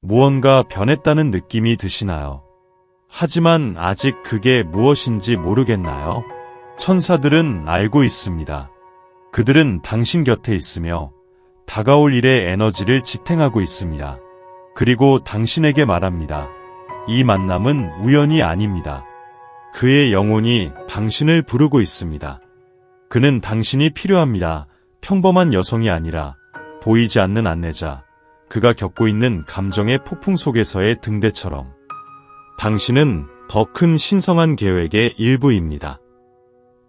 무언가 변했다는 느낌이 드시나요? 하지만 아직 그게 무엇인지 모르겠나요? 천사들은 알고 있습니다. 그들은 당신 곁에 있으며 다가올 일의 에너지를 지탱하고 있습니다. 그리고 당신에게 말합니다. 이 만남은 우연이 아닙니다. 그의 영혼이 당신을 부르고 있습니다. 그는 당신이 필요합니다. 평범한 여성이 아니라 보이지 않는 안내자, 그가 겪고 있는 감정의 폭풍 속에서의 등대처럼. 당신은 더 큰 신성한 계획의 일부입니다.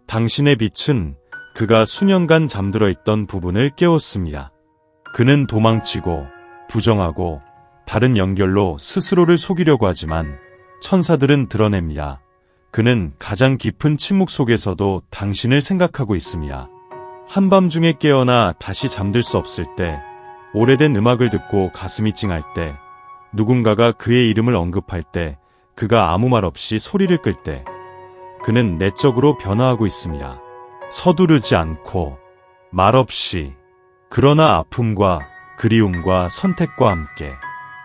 당신의 빛은 그가 수년간 잠들어 있던 부분을 깨웠습니다. 그는 도망치고 부정하고 다른 연결로 스스로를 속이려고 하지만 천사들은 드러냅니다. 그는 가장 깊은 침묵 속에서도 당신을 생각하고 있습니다. 한밤중에 깨어나 다시 잠들 수 없을 때, 오래된 음악을 듣고 가슴이 찡할 때, 누군가가 그의 이름을 언급할 때, 그가 아무 말 없이 소리를 끌 때, 그는 내적으로 변화하고 있습니다. 서두르지 않고, 말없이, 그러나 아픔과 그리움과 선택과 함께.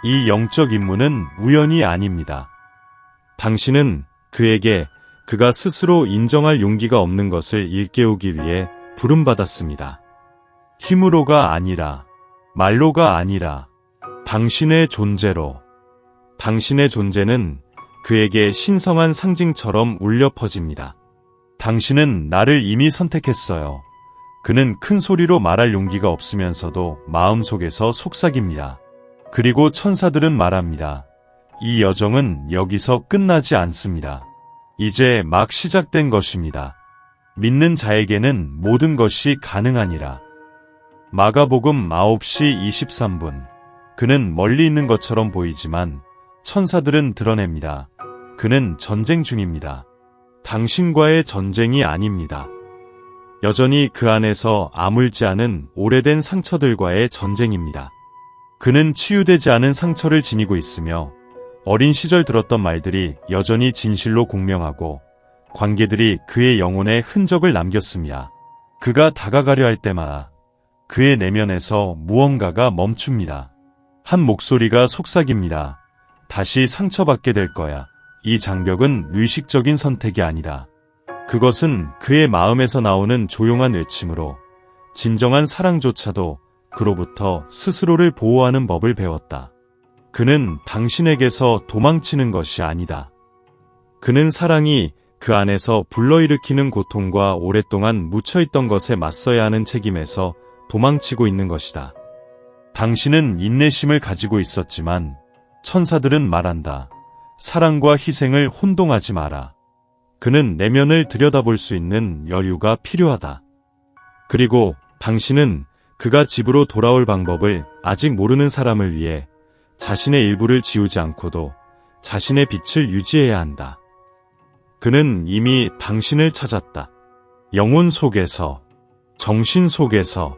이 영적 임무는 우연이 아닙니다. 당신은 그에게 그가 스스로 인정할 용기가 없는 것을 일깨우기 위해 부름받았습니다. 힘으로가 아니라, 말로가 아니라, 당신의 존재로. 당신의 존재는 그에게 신성한 상징처럼 울려 퍼집니다. 당신은 나를 이미 선택했어요. 그는 큰 소리로 말할 용기가 없으면서도 마음속에서 속삭입니다. 그리고 천사들은 말합니다. 이 여정은 여기서 끝나지 않습니다. 이제 막 시작된 것입니다. 믿는 자에게는 모든 것이 가능하니라. 마가복음 9시 23분. 그는 멀리 있는 것처럼 보이지만 천사들은 드러냅니다. 그는 전쟁 중입니다. 당신과의 전쟁이 아닙니다. 여전히 그 안에서 아물지 않은 오래된 상처들과의 전쟁입니다. 그는 치유되지 않은 상처를 지니고 있으며 어린 시절 들었던 말들이 여전히 진실로 공명하고 관계들이 그의 영혼에 흔적을 남겼습니다. 그가 다가가려 할 때마다 그의 내면에서 무언가가 멈춥니다. 한 목소리가 속삭입니다. 다시 상처받게 될 거야. 이 장벽은 의식적인 선택이 아니다. 그것은 그의 마음에서 나오는 조용한 외침으로 진정한 사랑조차도 그로부터 스스로를 보호하는 법을 배웠다. 그는 당신에게서 도망치는 것이 아니다. 그는 사랑이 그 안에서 불러일으키는 고통과 오랫동안 묻혀있던 것에 맞서야 하는 책임에서 도망치고 있는 것이다. 당신은 인내심을 가지고 있었지만 천사들은 말한다. 사랑과 희생을 혼동하지 마라. 그는 내면을 들여다볼 수 있는 여유가 필요하다. 그리고 당신은 그가 집으로 돌아올 방법을 아직 모르는 사람을 위해 자신의 일부를 지우지 않고도 자신의 빛을 유지해야 한다. 그는 이미 당신을 찾았다. 영혼 속에서, 정신 속에서.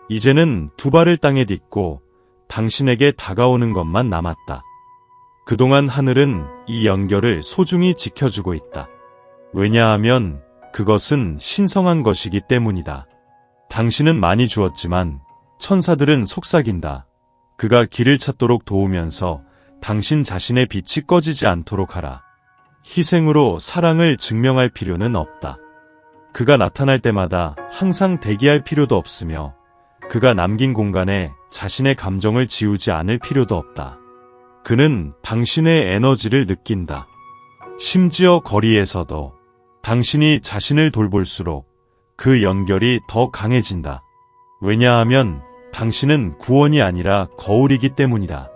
이제는 두 발을 땅에 딛고 당신에게 다가오는 것만 남았다. 그동안 하늘은 이 연결을 소중히 지켜주고 있다. 왜냐하면 그것은 신성한 것이기 때문이다. 당신은 많이 주었지만 천사들은 속삭인다. 그가 길을 찾도록 도우면서 당신 자신의 빛이 꺼지지 않도록 하라. 희생으로 사랑을 증명할 필요는 없다. 그가 나타날 때마다 항상 대기할 필요도 없으며 그가 남긴 공간에 자신의 감정을 지우지 않을 필요도 없다. 그는 당신의 에너지를 느낀다. 심지어 거리에서도 당신이 자신을 돌볼수록 그 연결이 더 강해진다. 왜냐하면 당신은 구원이 아니라 거울이기 때문이다.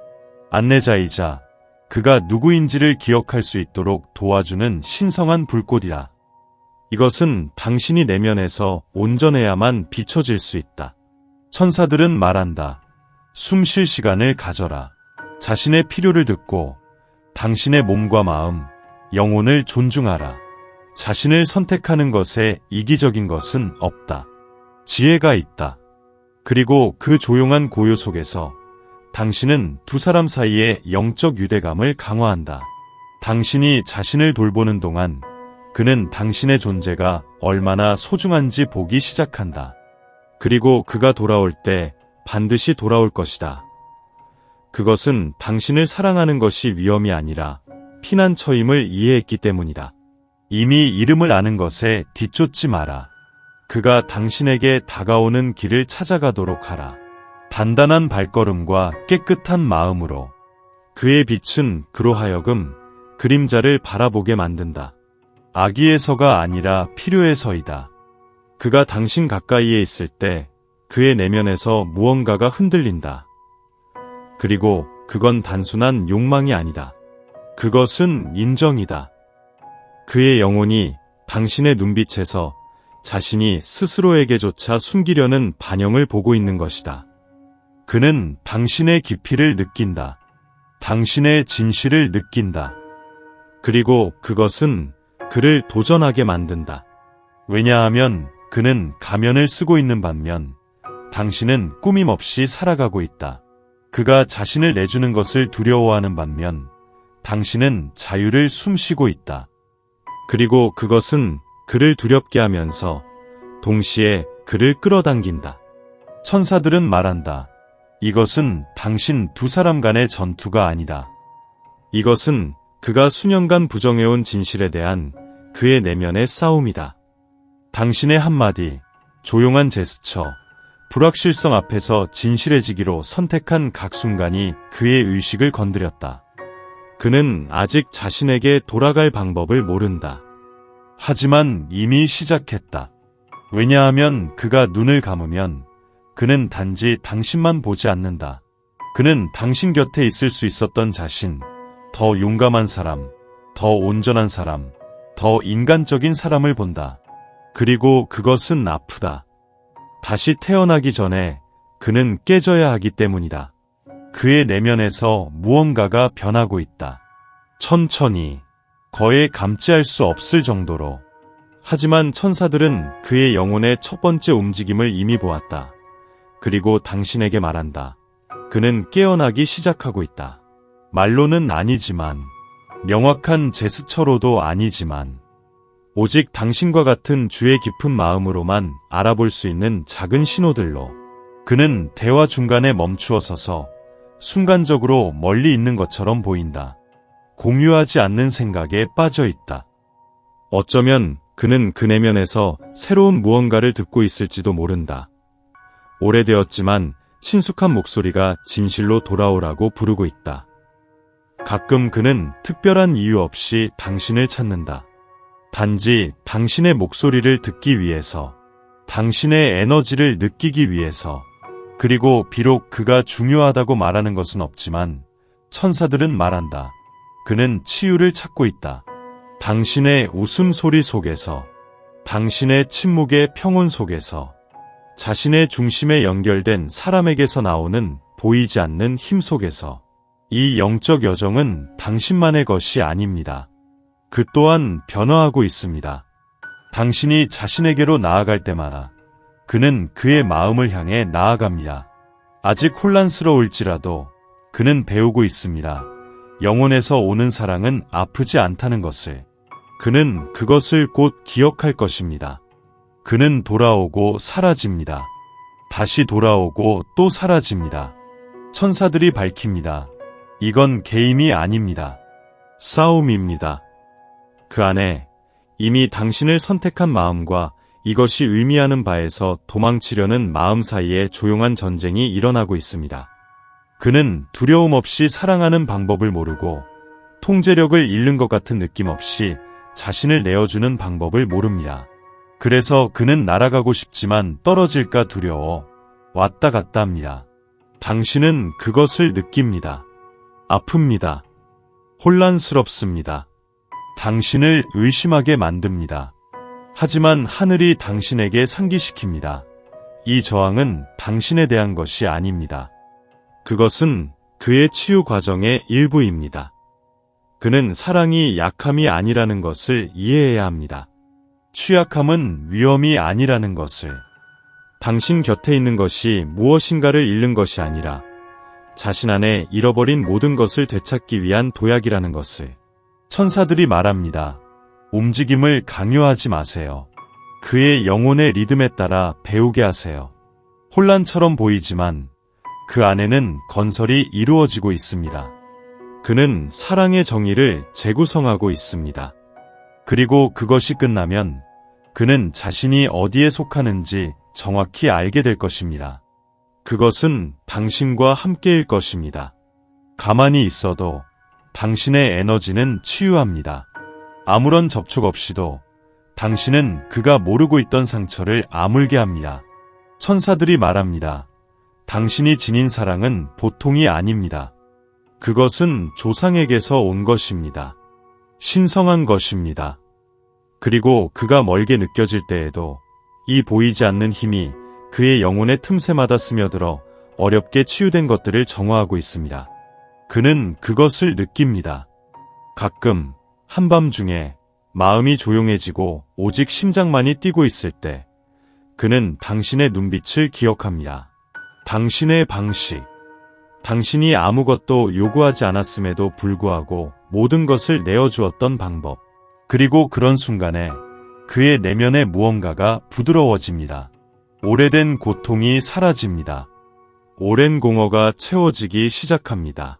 안내자이자 그가 누구인지를 기억할 수 있도록 도와주는 신성한 불꽃이다. 이것은 당신이 내면에서 온전해야만 비춰질 수 있다. 천사들은 말한다. 숨 쉴 시간을 가져라. 자신의 필요를 듣고 당신의 몸과 마음, 영혼을 존중하라. 자신을 선택하는 것에 이기적인 것은 없다. 지혜가 있다. 그리고 그 조용한 고요 속에서 당신은 두 사람 사이의 영적 유대감을 강화한다. 당신이 자신을 돌보는 동안 그는 당신의 존재가 얼마나 소중한지 보기 시작한다. 그리고 그가 돌아올 때 반드시 돌아올 것이다. 그것은 당신을 사랑하는 것이 위험이 아니라 피난처임을 이해했기 때문이다. 이미 이름을 아는 것에 뒤쫓지 마라. 그가 당신에게 다가오는 길을 찾아가도록 하라. 단단한 발걸음과 깨끗한 마음으로. 그의 빛은 그로 하여금 그림자를 바라보게 만든다. 악의에서가 아니라 필요해서이다. 그가 당신 가까이에 있을 때 그의 내면에서 무언가가 흔들린다. 그리고 그건 단순한 욕망이 아니다. 그것은 인정이다. 그의 영혼이 당신의 눈빛에서 자신이 스스로에게조차 숨기려는 반영을 보고 있는 것이다. 그는 당신의 깊이를 느낀다. 당신의 진실을 느낀다. 그리고 그것은 그를 도전하게 만든다. 왜냐하면 그는 가면을 쓰고 있는 반면 당신은 꾸밈없이 살아가고 있다. 그가 자신을 내주는 것을 두려워하는 반면 당신은 자유를 숨쉬고 있다. 그리고 그것은 그를 두렵게 하면서 동시에 그를 끌어당긴다. 천사들은 말한다. 이것은 당신 두 사람 간의 전투가 아니다. 이것은 그가 수년간 부정해온 진실에 대한 그의 내면의 싸움이다. 당신의 한마디, 조용한 제스처, 불확실성 앞에서 진실해지기로 선택한 각 순간이 그의 의식을 건드렸다. 그는 아직 자신에게 돌아갈 방법을 모른다. 하지만 이미 시작했다. 왜냐하면 그가 눈을 감으면 그는 단지 당신만 보지 않는다. 그는 당신 곁에 있을 수 있었던 자신, 더 용감한 사람, 더 온전한 사람, 더 인간적인 사람을 본다. 그리고 그것은 아프다. 다시 태어나기 전에 그는 깨져야 하기 때문이다. 그의 내면에서 무언가가 변하고 있다. 천천히, 거의 감지할 수 없을 정도로. 하지만 천사들은 그의 영혼의 첫 번째 움직임을 이미 보았다. 그리고 당신에게 말한다. 그는 깨어나기 시작하고 있다. 말로는 아니지만, 명확한 제스처로도 아니지만, 오직 당신과 같은 주의 깊은 마음으로만 알아볼 수 있는 작은 신호들로. 그는 대화 중간에 멈추어 서서 순간적으로 멀리 있는 것처럼 보인다. 공유하지 않는 생각에 빠져 있다. 어쩌면 그는 그 내면에서 새로운 무언가를 듣고 있을지도 모른다. 오래되었지만 친숙한 목소리가 진실로 돌아오라고 부르고 있다. 가끔 그는 특별한 이유 없이 당신을 찾는다. 단지 당신의 목소리를 듣기 위해서, 당신의 에너지를 느끼기 위해서. 그리고 비록 그가 중요하다고 말하는 것은 없지만 천사들은 말한다. 그는 치유를 찾고 있다. 당신의 웃음소리 속에서, 당신의 침묵의 평온 속에서, 자신의 중심에 연결된 사람에게서 나오는 보이지 않는 힘 속에서. 이 영적 여정은 당신만의 것이 아닙니다. 그 또한 변화하고 있습니다. 당신이 자신에게로 나아갈 때마다 그는 그의 마음을 향해 나아갑니다. 아직 혼란스러울지라도 그는 배우고 있습니다. 영혼에서 오는 사랑은 아프지 않다는 것을. 그는 그것을 곧 기억할 것입니다. 그는 돌아오고 사라집니다. 다시 돌아오고 또 사라집니다. 천사들이 밝힙니다. 이건 게임이 아닙니다. 싸움입니다. 그 안에 이미 당신을 선택한 마음과 이것이 의미하는 바에서 도망치려는 마음 사이에 조용한 전쟁이 일어나고 있습니다. 그는 두려움 없이 사랑하는 방법을 모르고 통제력을 잃는 것 같은 느낌 없이 자신을 내어주는 방법을 모릅니다. 그래서 그는 날아가고 싶지만 떨어질까 두려워 왔다 갔다 합니다. 당신은 그것을 느낍니다. 아픕니다. 혼란스럽습니다. 당신을 의심하게 만듭니다. 하지만 하늘이 당신에게 상기시킵니다. 이 저항은 당신에 대한 것이 아닙니다. 그것은 그의 치유 과정의 일부입니다. 그는 사랑이 약함이 아니라는 것을 이해해야 합니다. 취약함은 위험이 아니라는 것을. 당신 곁에 있는 것이 무엇인가를 잃는 것이 아니라 자신 안에 잃어버린 모든 것을 되찾기 위한 도약이라는 것을. 천사들이 말합니다. 움직임을 강요하지 마세요. 그의 영혼의 리듬에 따라 배우게 하세요. 혼란처럼 보이지만 그 안에는 건설이 이루어지고 있습니다. 그는 사랑의 정의를 재구성하고 있습니다. 그리고 그것이 끝나면 그는 자신이 어디에 속하는지 정확히 알게 될 것입니다. 그것은 당신과 함께일 것입니다. 가만히 있어도 당신의 에너지는 치유합니다. 아무런 접촉 없이도 당신은 그가 모르고 있던 상처를 아물게 합니다. 천사들이 말합니다. 당신이 지닌 사랑은 보통이 아닙니다. 그것은 조상에게서 온 것입니다. 신성한 것입니다. 그리고 그가 멀게 느껴질 때에도 이 보이지 않는 힘이 그의 영혼의 틈새마다 스며들어 어렵게 치유된 것들을 정화하고 있습니다. 그는 그것을 느낍니다. 가끔 한밤중에 마음이 조용해지고 오직 심장만이 뛰고 있을 때 그는 당신의 눈빛을 기억합니다. 당신의 방식, 당신이 아무것도 요구하지 않았음에도 불구하고 모든 것을 내어주었던 방법, 그리고 그런 순간에 그의 내면의 무언가가 부드러워집니다. 오래된 고통이 사라집니다. 오랜 공허가 채워지기 시작합니다.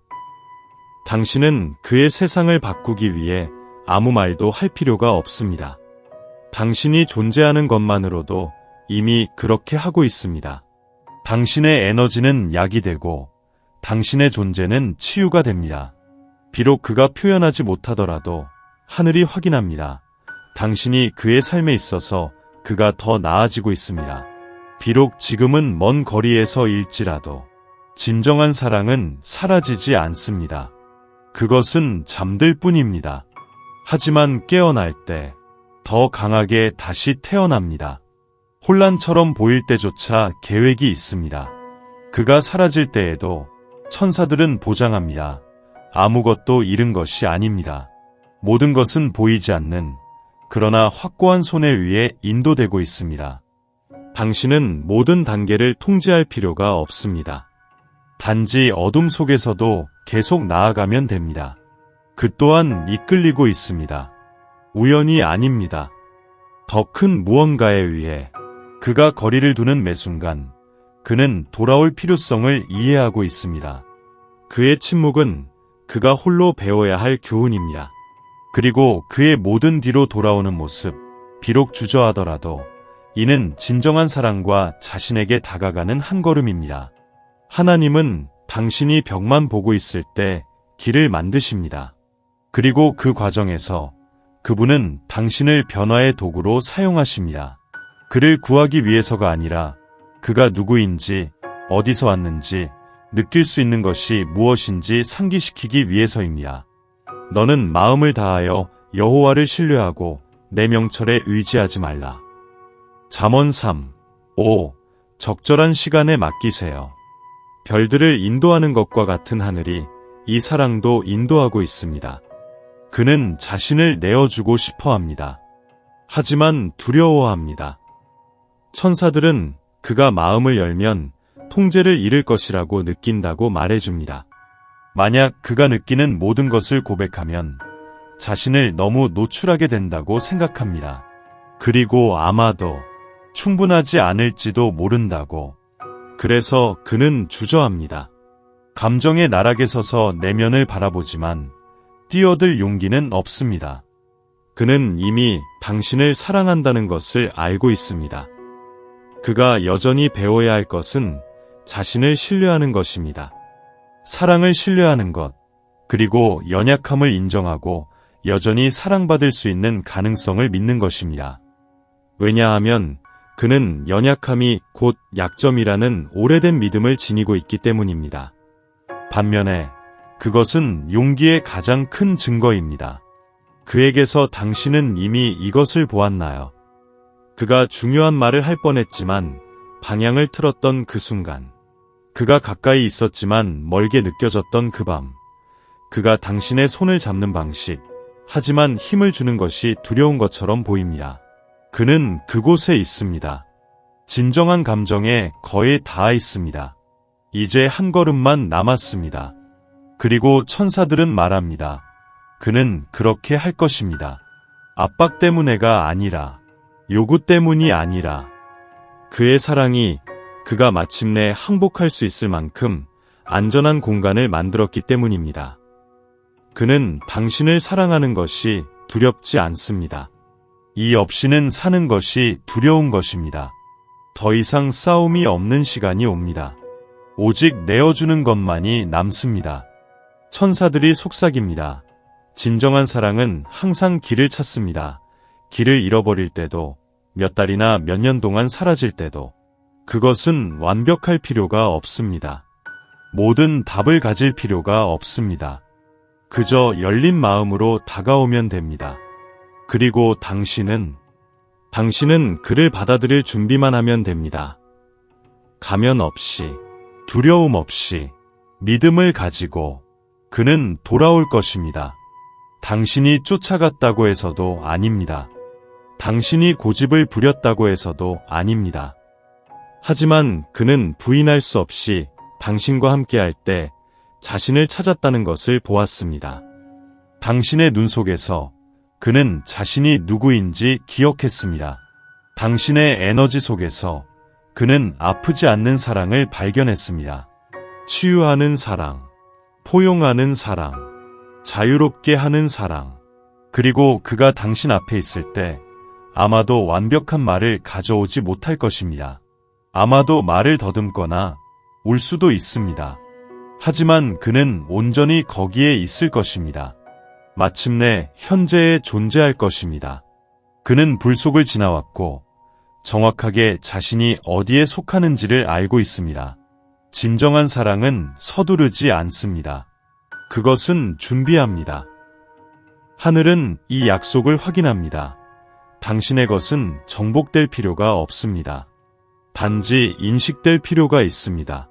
당신은 그의 세상을 바꾸기 위해 아무 말도 할 필요가 없습니다. 당신이 존재하는 것만으로도 이미 그렇게 하고 있습니다. 당신의 에너지는 약이 되고 당신의 존재는 치유가 됩니다. 비록 그가 표현하지 못하더라도 하늘이 확인합니다. 당신이 그의 삶에 있어서 그가 더 나아지고 있습니다. 비록 지금은 먼 거리에서일지라도 진정한 사랑은 사라지지 않습니다. 그것은 잠들 뿐입니다. 하지만 깨어날 때 더 강하게 다시 태어납니다. 혼란처럼 보일 때조차 계획이 있습니다. 그가 사라질 때에도 천사들은 보장합니다. 아무것도 잃은 것이 아닙니다. 모든 것은 보이지 않는 그러나 확고한 손에 의해 인도되고 있습니다. 당신은 모든 단계를 통제할 필요가 없습니다. 단지 어둠 속에서도 계속 나아가면 됩니다. 그 또한 이끌리고 있습니다. 우연이 아닙니다. 더 큰 무언가에 의해 그가 거리를 두는 매 순간 그는 돌아올 필요성을 이해하고 있습니다. 그의 침묵은 그가 홀로 배워야 할 교훈입니다. 그리고 그의 모든 뒤로 돌아오는 모습, 비록 주저하더라도 이는 진정한 사랑과 자신에게 다가가는 한 걸음입니다. 하나님은 당신이 벽만 보고 있을 때 길을 만드십니다. 그리고 그 과정에서 그분은 당신을 변화의 도구로 사용하십니다. 그를 구하기 위해서가 아니라 그가 누구인지, 어디서 왔는지, 느낄 수 있는 것이 무엇인지 상기시키기 위해서입니다. 너는 마음을 다하여 여호와를 신뢰하고 내 명철에 의지하지 말라. 잠언 3, 5. 적절한 시간에 맡기세요. 별들을 인도하는 것과 같은 하늘이 이 사랑도 인도하고 있습니다. 그는 자신을 내어주고 싶어 합니다. 하지만 두려워합니다. 천사들은 그가 마음을 열면 통제를 잃을 것이라고 느낀다고 말해줍니다. 만약 그가 느끼는 모든 것을 고백하면 자신을 너무 노출하게 된다고 생각합니다. 그리고 아마도 충분하지 않을지도 모른다고. 그래서 그는 주저합니다. 감정의 나락에 서서 내면을 바라보지만 뛰어들 용기는 없습니다. 그는 이미 당신을 사랑한다는 것을 알고 있습니다. 그가 여전히 배워야 할 것은 자신을 신뢰하는 것입니다. 사랑을 신뢰하는 것, 그리고 연약함을 인정하고 여전히 사랑받을 수 있는 가능성을 믿는 것입니다. 왜냐하면 그는 연약함이 곧 약점이라는 오래된 믿음을 지니고 있기 때문입니다. 반면에 그것은 용기의 가장 큰 증거입니다. 그에게서 당신은 이미 이것을 보았나요? 그가 중요한 말을 할 뻔했지만 방향을 틀었던 그 순간, 그가 가까이 있었지만 멀게 느껴졌던 그 밤, 그가 당신의 손을 잡는 방식, 하지만 힘을 주는 것이 두려운 것처럼 보입니다. 그는 그곳에 있습니다. 진정한 감정에 거의 닿아 있습니다. 이제 한 걸음만 남았습니다. 그리고 천사들은 말합니다. 그는 그렇게 할 것입니다. 압박 때문에가 아니라, 요구 때문이 아니라, 그의 사랑이 그가 마침내 항복할 수 있을 만큼 안전한 공간을 만들었기 때문입니다. 그는 당신을 사랑하는 것이 두렵지 않습니다. 이 없이는 사는 것이 두려운 것입니다. 더 이상 싸움이 없는 시간이 옵니다. 오직 내어주는 것만이 남습니다. 천사들이 속삭입니다. 진정한 사랑은 항상 길을 찾습니다. 길을 잃어버릴 때도, 몇 달이나 몇 년 동안 사라질 때도. 그것은 완벽할 필요가 없습니다. 모든 답을 가질 필요가 없습니다. 그저 열린 마음으로 다가오면 됩니다. 그리고 당신은 그를 받아들일 준비만 하면 됩니다. 가면 없이, 두려움 없이, 믿음을 가지고 그는 돌아올 것입니다. 당신이 쫓아갔다고 해서도 아닙니다. 당신이 고집을 부렸다고 해서도 아닙니다. 하지만 그는 부인할 수 없이 당신과 함께할 때 자신을 찾았다는 것을 보았습니다. 당신의 눈 속에서 그는 자신이 누구인지 기억했습니다. 당신의 에너지 속에서 그는 아프지 않는 사랑을 발견했습니다. 치유하는 사랑, 포용하는 사랑, 자유롭게 하는 사랑. 그리고 그가 당신 앞에 있을 때 아마도 완벽한 말을 가져오지 못할 것입니다. 아마도 말을 더듬거나 울 수도 있습니다. 하지만 그는 온전히 거기에 있을 것입니다. 마침내 현재에 존재할 것입니다. 그는 불 속을 지나왔고 정확하게 자신이 어디에 속하는지를 알고 있습니다. 진정한 사랑은 서두르지 않습니다. 그것은 준비합니다. 하늘은 이 약속을 확인합니다. 당신의 것은 정복될 필요가 없습니다. 단지 인식될 필요가 있습니다.